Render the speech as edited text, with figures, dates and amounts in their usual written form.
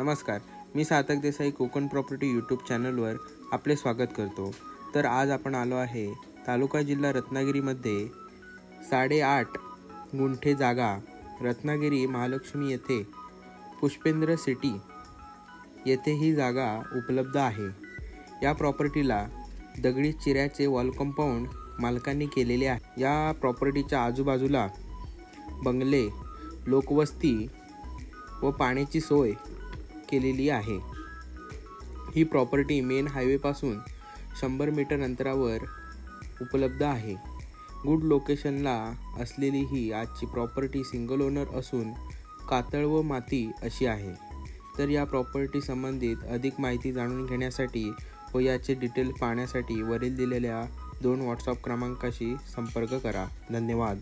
नमस्कार, मी सार्थक Desai Konkan property YouTube चॅनलवर आपले स्वागत करतो। तर आज आपण आलो आहे तालुका जिल्हा रत्नागिरीमध्ये 8.5 गुंठे जागा रत्नागिरी महालक्ष्मी येथे पुष्पेंद्र सिटी येथे ही जागा उपलब्ध आहे। या प्रॉपर्टीला दगडी चिऱ्याचे वॉल कंपाऊंड मालकांनी केलेले आहे। या प्रॉपर्टीच्या आजूबाजूला बंगले, लोकवस्ती व पाण्याची सोय केलेली आहे। ही प्रॉपर्टी मेन हायवेपासून 100 मीटर अंतरावर उपलब्ध आहे। गुड लोकेशनला असलेली ही आजची प्रॉपर्टी सिंगल ओनर असून कातळ व माती अशी आहे। तर या प्रॉपर्टी संबंधित अधिक माहिती जाणून घेण्यासाठी व याचे डिटेल पाहण्यासाठी वरील दिलेल्या 2 व्हॉट्सअप क्रमांकाशी संपर्क करा। धन्यवाद।